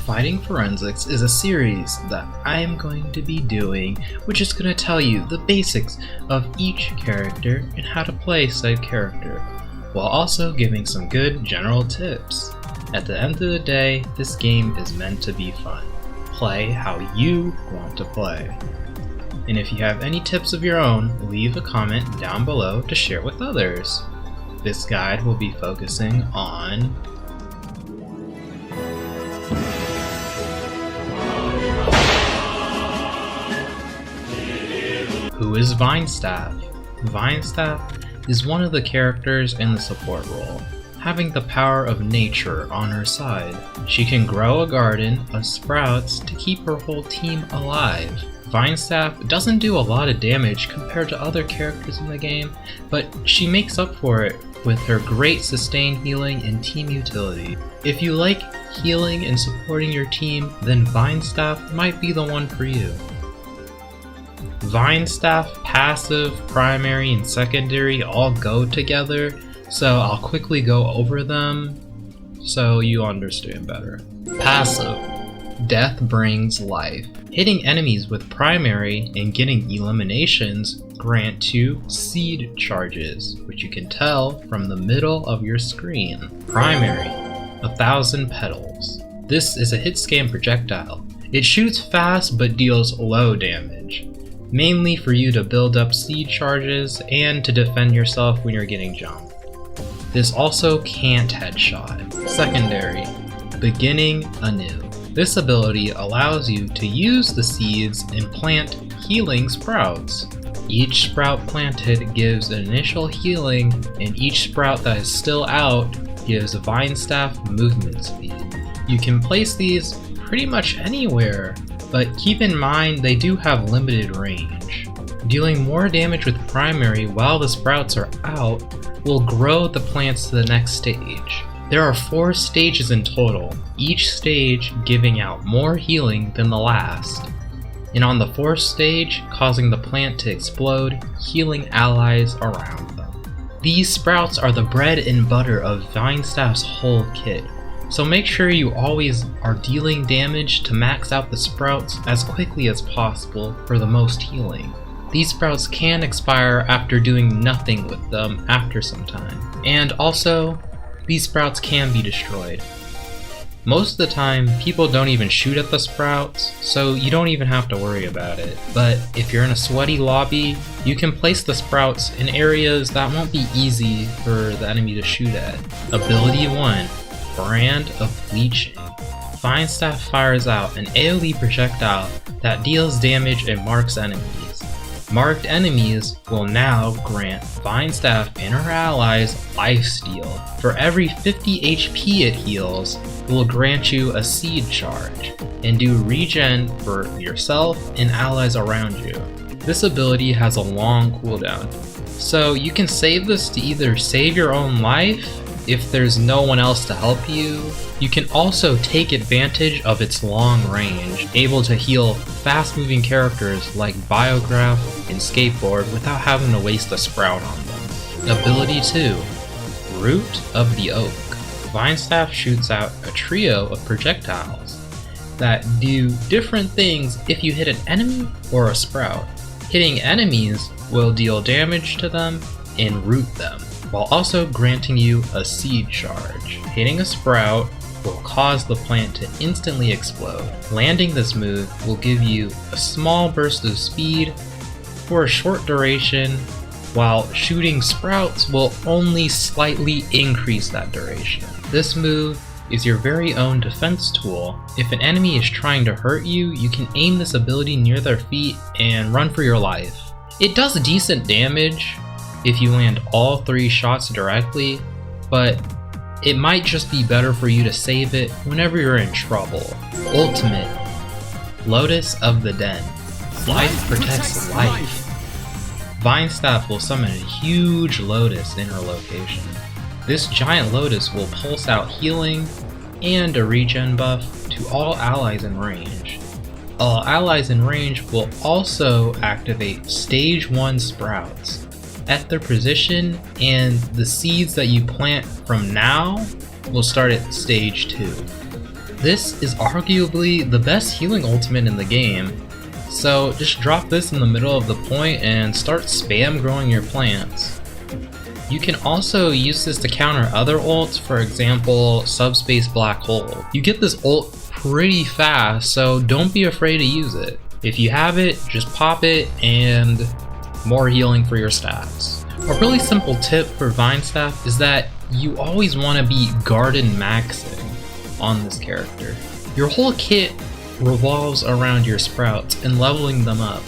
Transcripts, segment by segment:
Phighting Phorensics is a series that I am going to be doing, which is going to tell you the basics of each character and how to play said character, while also giving some good general tips. At the end of the day, this game is meant to be fun. Play how you want to play. And if you have any tips of your own, leave a comment down below to share with others. This guide will be focusing on who is Vinestaff? Vinestaff is one of the characters in the support role, having the power of nature on her side. She can grow a garden of sprouts to keep her whole team alive. Vinestaff doesn't do a lot of damage compared to other characters in the game, but she makes up for it with her great sustained healing and team utility. If you like healing and supporting your team, then Vinestaff might be the one for you. Vinestaff, passive, primary, and secondary all go together, so I'll quickly go over them so you understand better. Passive. Death brings life. Hitting enemies with primary and getting eliminations grant 2 seed charges, which you can tell from the middle of your screen. Primary. 1,000 petals. This is a hit scan projectile. It shoots fast but deals low damage, mainly for you to build up seed charges and to defend yourself when you're getting jumped. This also can't headshot. Secondary. Beginning anew. This ability allows you to use the seeds and plant healing sprouts. Each sprout planted gives an initial healing, and each sprout that is still out gives Vinestaff movement speed. You can place these pretty much anywhere, but keep in mind they do have limited range. Dealing more damage with primary while the sprouts are out will grow the plants to the next stage. There are 4 stages in total, each stage giving out more healing than the last, and on the 4th stage causing the plant to explode, healing allies around them. These sprouts are the bread and butter of Vinestaff's whole kit, so make sure you always are dealing damage to max out the sprouts as quickly as possible for the most healing. These sprouts can expire after doing nothing with them after some time, and also these sprouts can be destroyed. Most of the time, people don't even shoot at the sprouts, so you don't even have to worry about it. But if you're in a sweaty lobby, you can place the sprouts in areas that won't be easy for the enemy to shoot at. Ability 1, Brand of Bleaching. Vinestaff fires out an AoE projectile that deals damage and marks enemies. Marked enemies will now grant Vinestaff and her allies lifesteal. For every 50 HP it heals, it will grant you a seed charge, and do regen for yourself and allies around you. This ability has a long cooldown, so you can save this to either save your own life if there's no one else to help you. You can also take advantage of its long range, able to heal fast moving characters like Biograph and Skateboard without having to waste a sprout on them. Ability 2, Root of the Oak. Vinestaff shoots out a trio of projectiles that do different things if you hit an enemy or a sprout. Hitting enemies will deal damage to them and root them, while also granting you a seed charge. Hitting a sprout will cause the plant to instantly explode. Landing this move will give you a small burst of speed for a short duration, while shooting sprouts will only slightly increase that duration. This move is your very own defense tool. If an enemy is trying to hurt you, you can aim this ability near their feet and run for your life. It does decent damage if you land all 3 shots directly, but it might just be better for you to save it whenever you're in trouble. Ultimate. Lotus of the Den. Life protects life. Vinestaff will summon a huge lotus in her location. This giant lotus will pulse out healing and a regen buff to all allies in range. All allies in range will also activate stage 1 sprouts at their position, and the seeds that you plant from now will start at stage 2. This is arguably the best healing ultimate in the game, so just drop this in the middle of the point and start spam growing your plants. You can also use this to counter other ults, for example, Subspace Black Hole. You get this ult pretty fast, so don't be afraid to use it. If you have it, just pop it and more healing for your stats. A really simple tip for Vinestaff is that you always want to be garden maxing on this character. Your whole kit revolves around your sprouts and leveling them up.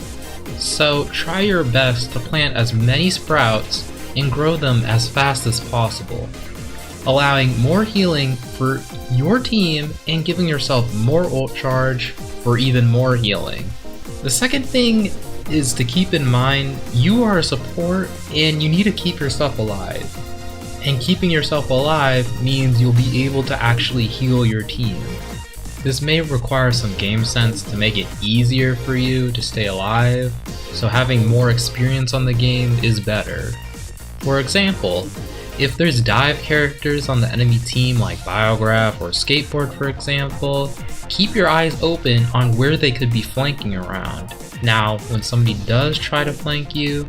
So try your best to plant as many sprouts and grow them as fast as possible, allowing more healing for your team and giving yourself more ult charge for even more healing. The second thing is to keep in mind you are a support and you need to keep yourself alive. And keeping yourself alive means you'll be able to actually heal your team. This may require some game sense to make it easier for you to stay alive, so having more experience on the game is better. For example, if there's dive characters on the enemy team like Biograph or Skateboard for example, keep your eyes open on where they could be flanking around. Now, when somebody does try to flank you,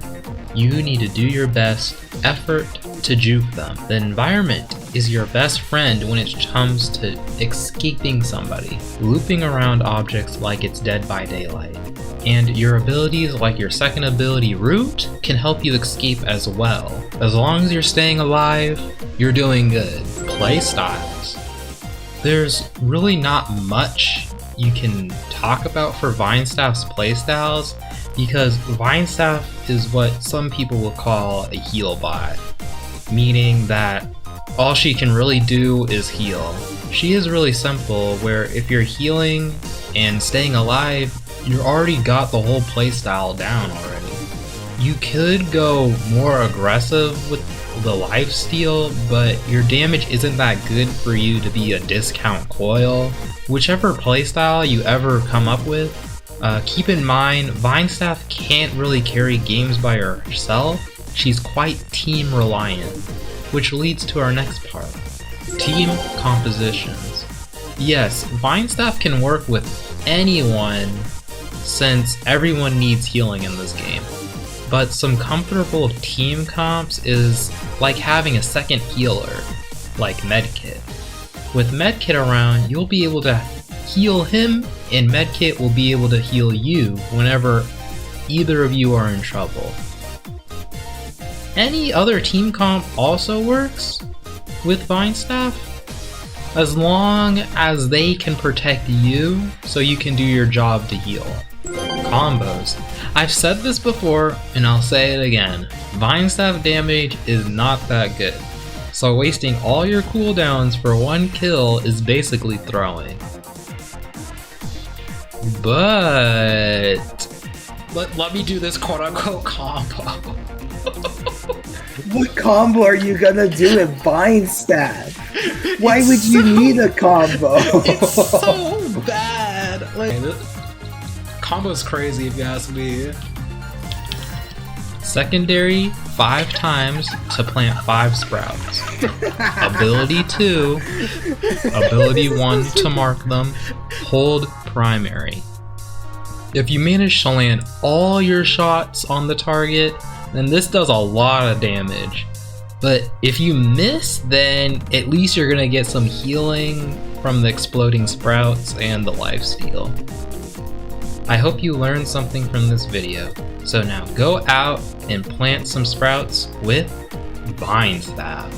you need to do your best effort to juke them. The environment is your best friend when it comes to escaping somebody, looping around objects like it's Dead by Daylight. And your abilities like your second ability Root can help you escape as well. As long as you're staying alive, you're doing good. Playstyles. There's really not much you can talk about for Vinestaff's playstyles because Vinestaff is what some people will call a heal bot, meaning that all she can really do is heal. She is really simple, where if you're healing and staying alive, you already got the whole playstyle down already. You could go more aggressive with the lifesteal, but your damage isn't that good for you to be a discount coil. Whichever playstyle you ever come up with, keep in mind Vinestaff can't really carry games by herself. She's quite team reliant, which leads to our next part. Team compositions. Yes, Vinestaff can work with anyone since everyone needs healing in this game. But some comfortable team comps is like having a second healer, like Medkit. With Medkit around, you'll be able to heal him, and Medkit will be able to heal you whenever either of you are in trouble. Any other team comp also works with Vinestaff, as long as they can protect you so you can do your job to heal. Combos. I've said this before and I'll say it again. Vinestaff damage is not that good, so wasting all your cooldowns for one kill is basically throwing. But let me do this quote-unquote combo. What combo are you gonna do with Vinestaff? Why would you need a combo? It's so bad. Like, combo's crazy if you ask me. Secondary 5 times to plant 5 sprouts. Ability 2, ability 1 to mark them, hold primary. If you manage to land all your shots on the target, then this does a lot of damage. But if you miss, then at least you're gonna get some healing from the exploding sprouts and the lifesteal. I hope you learned something from this video. So now go out and plant some sprouts with Vinestaff.